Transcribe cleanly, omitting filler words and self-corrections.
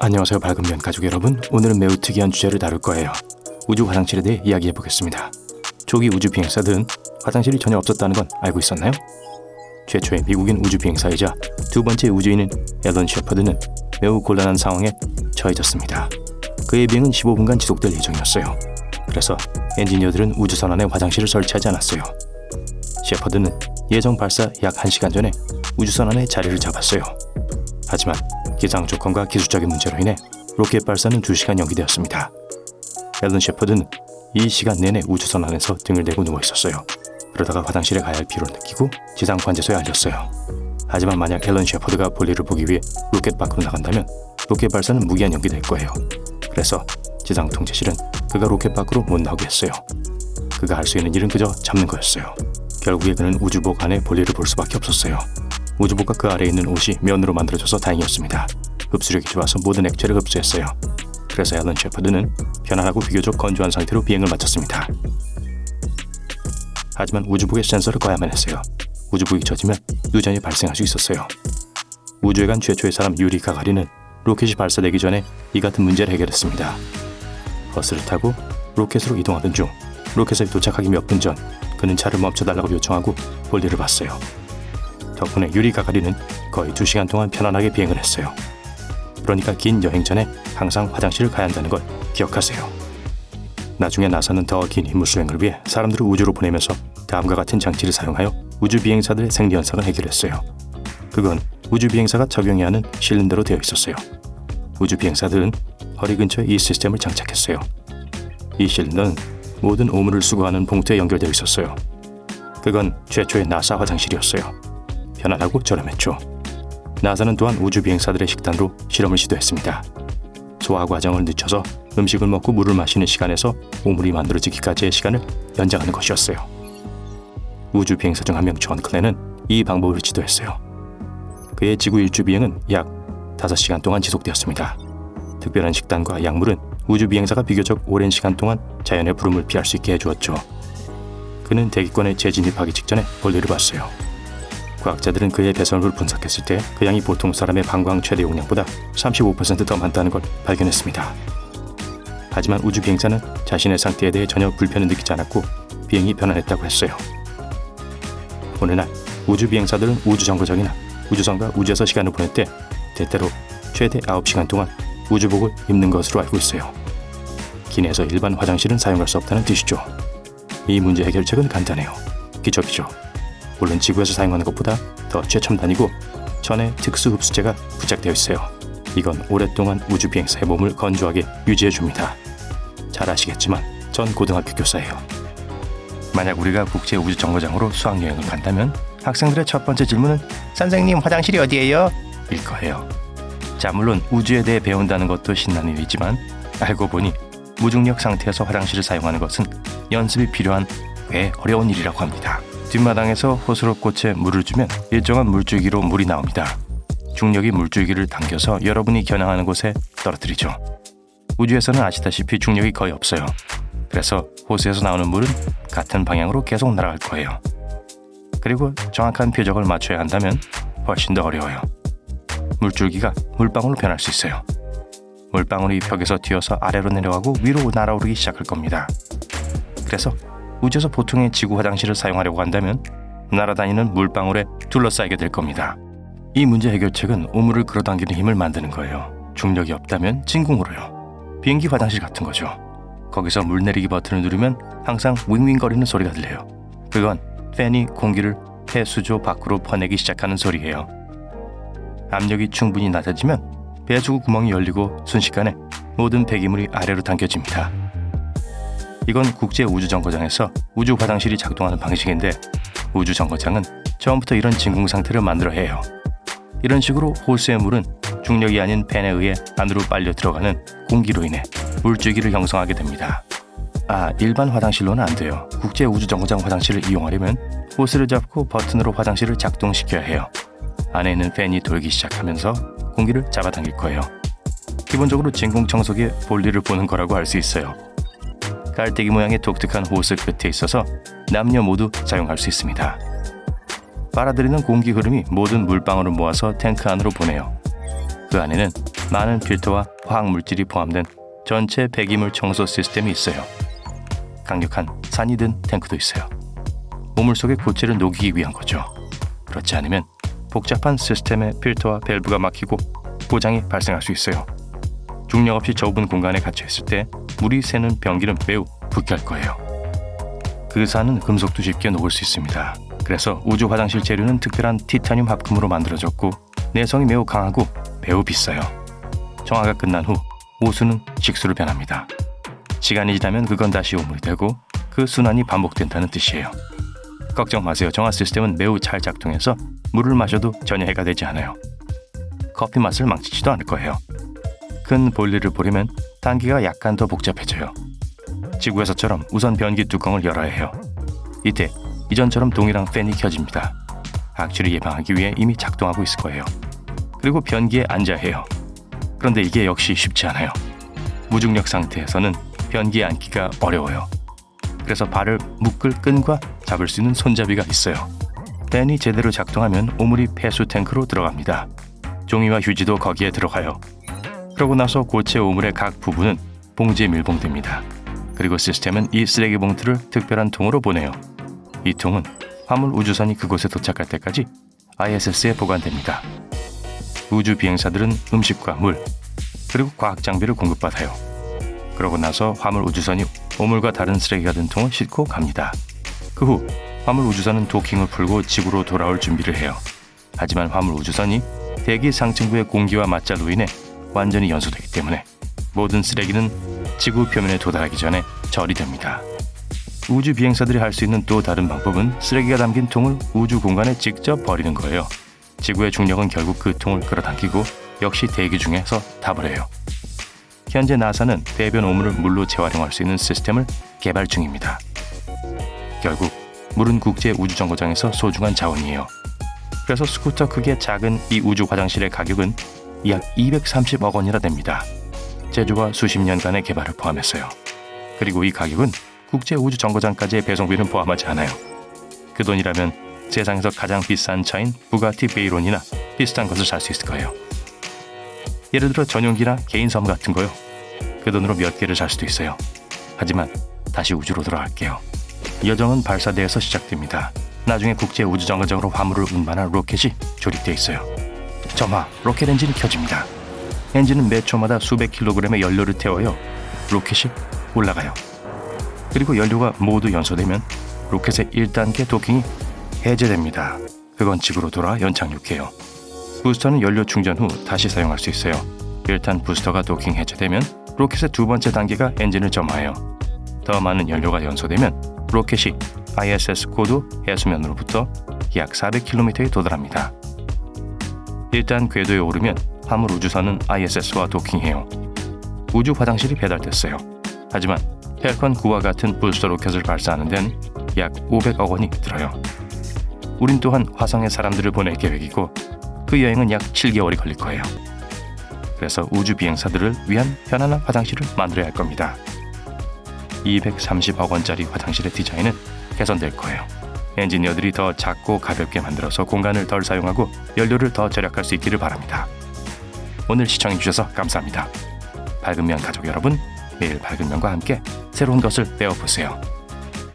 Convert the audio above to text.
안녕하세요 밝은면 가족 여러분. 오늘은 매우 특이한 주제를 다룰 거예요. 우주 화장실에 대해 이야기해 보겠습니다. 초기 우주 비행사들은 화장실이 전혀 없었다는 건 알고 있었나요? 최초의 미국인 우주 비행사이자 두 번째 우주인인 앨런 셰퍼드는 매우 곤란한 상황에 처해졌습니다. 그의 비행은 15분간 지속될 예정이었어요. 그래서 엔지니어들은 우주선 안에 화장실을 설치하지 않았어요. 셰퍼드는 예정 발사 약 1시간 전에 우주선 안에 자리를 잡았어요. 하지만 기상 조건과 기술적인 문제로 인해 로켓 발사는 2시간 연기되었습니다. 앨런 셰퍼드는 이 시간 내내 우주선 안에서 등을 대고 누워 있었어요. 그러다가 화장실에 가야 할 필요를 느끼고 지상 관제소에 알렸어요. 하지만 만약 앨런 셰퍼드가 볼일을 보기 위해 로켓 밖으로 나간다면 로켓 발사는 무기한 연기될 거예요. 그래서 지상 통제실은 그가 로켓 밖으로 못 나오게 했어요. 그가 할 수 있는 일은 그저 잡는 거였어요. 결국에 그는 우주복 안에 볼일을 볼 수밖에 없었어요. 우주복과 그 아래에 있는 옷이 면으로 만들어져서 다행이었습니다. 흡수력이 좋아서 모든 액체를 흡수했어요. 그래서 앨런 셰퍼드는 편안하고 비교적 건조한 상태로 비행을 마쳤습니다. 하지만 우주복에 센서를 꺼야만 했어요. 우주복이 젖으면 누전이 발생할 수 있었어요. 우주에 간 최초의 사람 유리 가가린은 로켓이 발사되기 전에 이 같은 문제를 해결했습니다. 버스를 타고 로켓으로 이동하던 중 로켓에 도착하기 몇 분 전 그는 차를 멈춰달라고 요청하고 볼일을 봤어요. 덕분에 유리 가가린은 거의 2시간 동안 편안하게 비행을 했어요. 그러니까 긴 여행 전에 항상 화장실을 가야 한다는 걸 기억하세요. 나중에 나사는 더 긴 임무 수행을 위해 사람들을 우주로 보내면서 다음과 같은 장치를 사용하여 우주 비행사들의 생리 현상을 해결했어요. 그건 우주 비행사가 적용해야 하는 실린더로 되어 있었어요. 우주 비행사들은 허리 근처에 이 시스템을 장착했어요. 이 실린더는 모든 오물을 수거하는 봉투에 연결되어 있었어요. 그건 최초의 나사 화장실이었어요. 편안하고 저렴했죠. 나사는 또한 우주 비행사들의 식단으로 실험을 시도했습니다. 소화 과정을 늦춰서 음식을 먹고 물을 마시는 시간에서 오물이 만들어지기까지의 시간을 연장하는 것이었어요. 우주 비행사 중 한 명 존 클랜은 이 방법을 시도했어요. 그의 지구 일주 비행은 약 5시간 동안 지속되었습니다. 특별한 식단과 약물은 우주 비행사가 비교적 오랜 시간 동안 자연의 부름을 피할 수 있게 해주었죠. 그는 대기권에 재진입하기 직전에 볼일을 봤어요. 과학자들은 그의 배설물을 분석했을 때 그 양이 보통 사람의 방광 최대 용량보다 35% 더 많다는 걸 발견했습니다. 하지만 우주 비행사는 자신의 상태에 대해 전혀 불편을 느끼지 않았고 비행이 편안했다고 했어요. 어느 날 우주 비행사들은 우주 정거장이나 우주선과 우주에서 시간을 보낼 때 때때로 최대 9시간 동안 우주복을 입는 것으로 알고 있어요. 기내에서 일반 화장실은 사용할 수 없다는 뜻이죠. 이 문제 해결책은 간단해요. 기적이죠. 물론 지구에서 사용하는 것보다 더 최첨단이고 전에 특수 흡수제가 부착되어 있어요. 이건 오랫동안 우주 비행사의 몸을 건조하게 유지해줍니다. 잘 아시겠지만 전 고등학교 교사예요. 만약 우리가 국제 우주 정거장으로 수학여행을 간다면 학생들의 첫 번째 질문은 선생님 화장실이 어디예요? 일 거예요. 자, 물론 우주에 대해 배운다는 것도 신나는 일이지만 알고 보니 무중력 상태에서 화장실을 사용하는 것은 연습이 필요한 꽤 어려운 일이라고 합니다. 뒷마당에서 호스로 꽃에 물을 주면 일정한 물줄기로 물이 나옵니다. 중력이 물줄기를 당겨서 여러분이 겨냥하는 곳에 떨어뜨리죠. 우주에서는 아시다시피 중력이 거의 없어요. 그래서 호스에서 나오는 물은 같은 방향으로 계속 날아갈 거예요. 그리고 정확한 표적을 맞춰야 한다면 훨씬 더 어려워요. 물줄기가 물방울로 변할 수 있어요. 물방울이 벽에서 튀어서 아래로 내려가고 위로 날아오르기 시작할 겁니다. 그래서 우주에서 보통의 지구 화장실을 사용하려고 한다면 날아다니는 물방울에 둘러싸이게 될 겁니다. 이 문제 해결책은 오물을 끌어당기는 힘을 만드는 거예요. 중력이 없다면 진공으로요. 비행기 화장실 같은 거죠. 거기서 물 내리기 버튼을 누르면 항상 윙윙거리는 소리가 들려요. 그건 팬이 공기를 폐수조 밖으로 퍼내기 시작하는 소리예요. 압력이 충분히 낮아지면 배수구 구멍이 열리고 순식간에 모든 폐기물이 아래로 당겨집니다. 이건 국제 우주정거장에서 우주 화장실이 작동하는 방식인데 우주정거장은 처음부터 이런 진공 상태를 만들어야 해요. 이런 식으로 호스의 물은 중력이 아닌 팬에 의해 안으로 빨려 들어가는 공기로 인해 물줄기를 형성하게 됩니다. 일반 화장실로는 안 돼요. 국제 우주정거장 화장실을 이용하려면 호스를 잡고 버튼으로 화장실을 작동시켜야 해요. 안에 있는 팬이 돌기 시작하면서 공기를 잡아당길 거예요. 기본적으로 진공 청소기에 볼일을 보는 거라고 할 수 있어요. 깔때기 모양의 독특한 호스 끝에 있어서 남녀 모두 사용할 수 있습니다. 빨아들이는 공기 흐름이 모든 물방울을 모아서 탱크 안으로 보내요. 그 안에는 많은 필터와 화학 물질이 포함된 전체 배기물 청소 시스템이 있어요. 강력한 산이 든 탱크도 있어요. 오물 속의 고체를 녹이기 위한 거죠. 그렇지 않으면 복잡한 시스템의 필터와 밸브가 막히고 고장이 발생할 수 있어요. 중력 없이 좁은 공간에 갇혀 있을 때 물이 새는 변기는 매우 불쾌할 거예요. 그 산은 금속도 쉽게 녹을 수 있습니다. 그래서 우주 화장실 재료는 특별한 티타늄 합금으로 만들어졌고 내성이 매우 강하고 매우 비싸요. 정화가 끝난 후 오수는 식수로 변합니다. 시간이 지나면 그건 다시 오물이 되고 그 순환이 반복된다는 뜻이에요. 걱정 마세요. 정화 시스템은 매우 잘 작동해서 물을 마셔도 전혀 해가 되지 않아요. 커피 맛을 망치지도 않을 거예요. 큰 볼일을 보려면 단계가 약간 더 복잡해져요. 지구에서처럼 우선 변기 뚜껑을 열어야 해요. 이때 이전처럼 동이랑 팬이 켜집니다. 악취를 예방하기 위해 이미 작동하고 있을 거예요. 그리고 변기에 앉아야 해요. 그런데 이게 역시 쉽지 않아요. 무중력 상태에서는 변기에 앉기가 어려워요. 그래서 발을 묶을 끈과 잡을 수 있는 손잡이가 있어요. 팬이 제대로 작동하면 오물이 폐수 탱크로 들어갑니다. 종이와 휴지도 거기에 들어가요. 그러고 나서 고체 오물의 각 부분은 봉지에 밀봉됩니다. 그리고 시스템은 이 쓰레기 봉투를 특별한 통으로 보내요. 이 통은 화물 우주선이 그곳에 도착할 때까지 ISS에 보관됩니다. 우주 비행사들은 음식과 물, 그리고 과학 장비를 공급받아요. 그러고 나서 화물 우주선이 오물과 다른 쓰레기가 든 통을 싣고 갑니다. 그 후 화물 우주선은 도킹을 풀고 지구로 돌아올 준비를 해요. 하지만 화물 우주선이 대기 상층부의 공기와 맞자로 인해 완전히 연소되기 때문에 모든 쓰레기는 지구 표면에 도달하기 전에 처리됩니다. 우주 비행사들이 할 수 있는 또 다른 방법은 쓰레기가 담긴 통을 우주 공간에 직접 버리는 거예요. 지구의 중력은 결국 그 통을 끌어당기고 역시 대기 중에서 답을 해요. 현재 나사는 배변 오물을 물로 재활용할 수 있는 시스템을 개발 중입니다. 결국 물은 국제 우주정거장에서 소중한 자원이에요. 그래서 스쿠터 크기의 작은 이 우주 화장실의 가격은 약 230억 원이나 됩니다. 제조와 수십 년간의 개발을 포함했어요. 그리고 이 가격은 국제 우주정거장까지의 배송비는 포함하지 않아요. 그 돈이라면 세상에서 가장 비싼 차인 부가티 베이론이나 비슷한 것을 살 수 있을 거예요. 예를 들어 전용기나 개인 섬 같은 거요. 그 돈으로 몇 개를 살 수도 있어요. 하지만 다시 우주로 돌아갈게요. 여정은 발사대에서 시작됩니다. 나중에 국제 우주정거장으로 화물을 운반할 로켓이 조립되어 있어요. 점화, 로켓 엔진이 켜집니다. 엔진은 몇 초마다 수백 킬로그램의 연료를 태워요. 로켓이 올라가요. 그리고 연료가 모두 연소되면 로켓의 1단계 도킹이 해제됩니다. 그건 지구로 돌아 연착륙해요. 부스터는 연료 충전 후 다시 사용할 수 있어요. 1탄 부스터가 도킹 해제되면 로켓의 두 번째 단계가 엔진을 점화해요. 더 많은 연료가 연소되면 로켓이 ISS 고도 해수면으로부터 약 400km에 도달합니다. 일단 궤도에 오르면 화물 우주선은 ISS와 도킹해요. 우주 화장실이 배달됐어요. 하지만 펠컨 9와 같은 부스터 로켓을 발사하는 데는 약 500억 원이 들어요. 우린 또한 화성에 사람들을 보낼 계획이고 그 여행은 약 7개월이 걸릴 거예요. 그래서 우주 비행사들을 위한 편안한 화장실을 만들어야 할 겁니다. 230억 원짜리 화장실의 디자인은 개선될 거예요. 엔지니어들이 더 작고 가볍게 만들어서 공간을 덜 사용하고 연료를 더 절약할 수 있기를 바랍니다. 오늘 시청해주셔서 감사합니다. 밝은 면 가족 여러분, 매일 밝은 면과 함께 새로운 것을 배워보세요.